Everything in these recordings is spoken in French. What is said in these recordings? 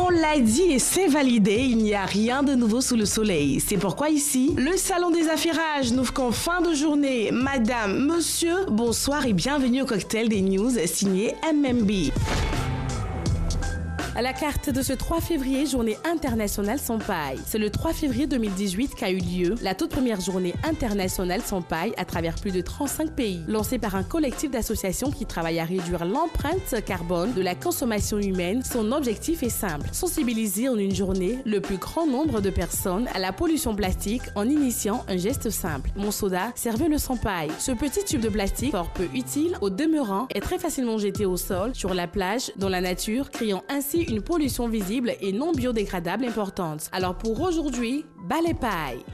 On l'a dit et c'est validé, il n'y a rien de nouveau sous le soleil. C'est pourquoi ici, le salon des affairages n'ouvre qu'en fin de journée. Madame, monsieur, bonsoir et bienvenue au cocktail des news signé MMB. À la carte de ce 3 février, journée internationale sans paille. C'est le 3 février 2018 qu'a eu lieu la toute première journée internationale sans paille à travers plus de 35 pays. Lancée par un collectif d'associations qui travaillent à réduire l'empreinte carbone de la consommation humaine, son objectif est simple. Sensibiliser en une journée le plus grand nombre de personnes à la pollution plastique en initiant un geste simple. Mon soda, servez-le sans paille. Ce petit tube de plastique, fort peu utile, au demeurant, est très facilement jeté au sol, sur la plage, dans la nature, créant ainsi une pollution visible et non biodégradable importante. Alors pour aujourd'hui, bas les pailles.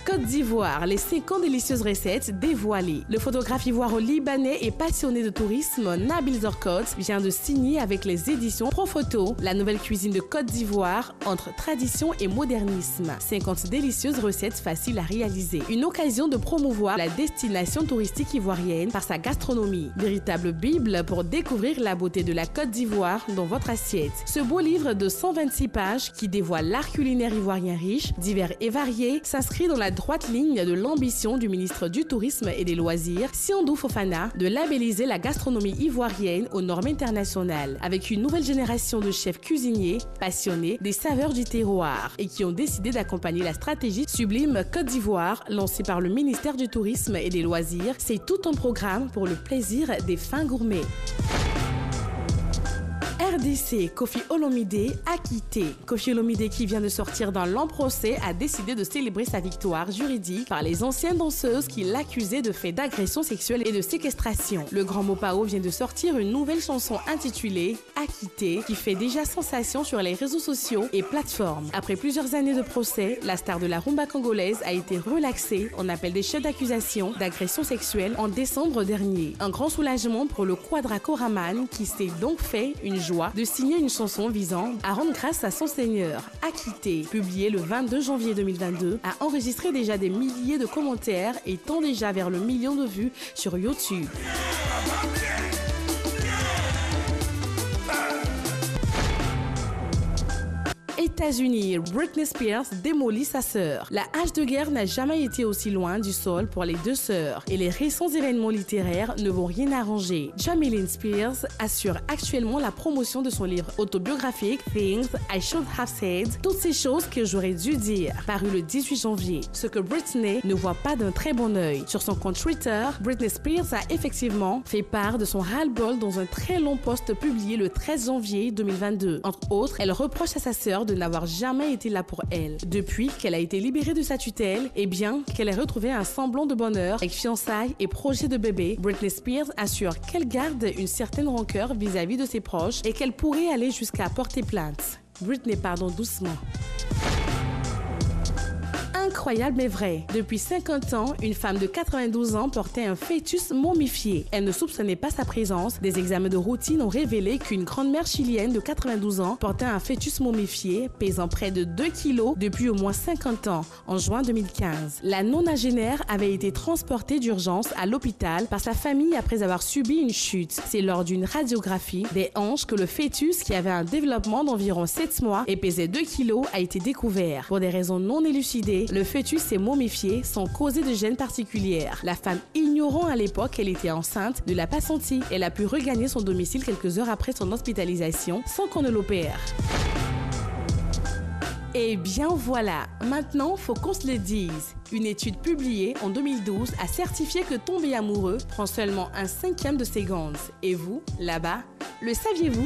Côte d'Ivoire, les 50 délicieuses recettes dévoilées. Le photographe ivoiro-libanais et passionné de tourisme Nabil Zorkot vient de signer avec les éditions Profoto la nouvelle cuisine de Côte d'Ivoire entre tradition et modernisme. 50 délicieuses recettes faciles à réaliser. Une occasion de promouvoir la destination touristique ivoirienne par sa gastronomie. Véritable bible pour découvrir la beauté de la Côte d'Ivoire dans votre assiette. Ce beau livre de 126 pages qui dévoile l'art culinaire ivoirien riche, divers et varié, s'inscrit dans la droite ligne de l'ambition du ministre du Tourisme et des Loisirs, Siandou Fofana, de labelliser la gastronomie ivoirienne aux normes internationales, avec une nouvelle génération de chefs cuisiniers passionnés des saveurs du terroir et qui ont décidé d'accompagner la stratégie Sublime Côte d'Ivoire lancée par le ministère du Tourisme et des Loisirs. C'est tout un programme pour le plaisir des fins gourmets. RDC, Koffi Olomide acquitté. Koffi Olomide, qui vient de sortir d'un long procès, a décidé de célébrer sa victoire juridique par les anciennes danseuses qui l'accusaient de faits d'agression sexuelle et de séquestration. Le Grand Mopao vient de sortir une nouvelle chanson intitulée Acquitté, qui fait déjà sensation sur les réseaux sociaux et plateformes. Après plusieurs années de procès, la star de la rumba congolaise a été relaxée en appel des chefs d'accusation d'agression sexuelle en décembre dernier. Un grand soulagement pour le Quadra Koraman qui s'est donc fait une joie de signer une chanson visant à rendre grâce à son Seigneur. Acquitté, publié le 22 janvier 2022, a enregistré déjà des milliers de commentaires et tend déjà vers le million de vues sur YouTube. États-Unis, Britney Spears démolit sa sœur. La hache de guerre n'a jamais été aussi loin du sol pour les deux sœurs et les récents événements littéraires ne vont rien arranger. Jamie Lynn Spears assure actuellement la promotion de son livre autobiographique Things I Should Have Said, toutes ces choses que j'aurais dû dire, paru le 18 janvier. Ce que Britney ne voit pas d'un très bon œil. Sur son compte Twitter, Britney Spears a effectivement fait part de son ras-le-bol dans un très long post publié le 13 janvier 2022. Entre autres, elle reproche à sa sœur de n'avoir jamais été là pour elle. Depuis qu'elle a été libérée de sa tutelle, et bien qu'elle ait retrouvé un semblant de bonheur avec fiançailles et projet de bébé, Britney Spears assure qu'elle garde une certaine rancœur vis-à-vis de ses proches et qu'elle pourrait aller jusqu'à porter plainte. Britney, pardon doucement. Incroyable mais vrai. Depuis 50 ans, une femme de 92 ans portait un fœtus momifié. Elle ne soupçonnait pas sa présence. Des examens de routine ont révélé qu'une grand-mère chilienne de 92 ans portait un fœtus momifié pesant près de 2 kilos depuis au moins 50 ans, en juin 2015. La nonagénaire avait été transportée d'urgence à l'hôpital par sa famille après avoir subi une chute. C'est lors d'une radiographie des hanches que le fœtus, qui avait un développement d'environ 7 mois et pesait 2 kilos, a été découvert. Pour des raisons non élucidées, le fœtus s'est momifié sans causer de gêne particulière. La femme, ignorant à l'époque qu'elle était enceinte, ne l'a pas senti. Elle a pu regagner son domicile quelques heures après son hospitalisation sans qu'on ne l'opère. Et bien voilà, maintenant faut qu'on se le dise. Une étude publiée en 2012 a certifié que tomber amoureux prend seulement un 1/5 de seconde. Et vous, là-bas, le saviez-vous ?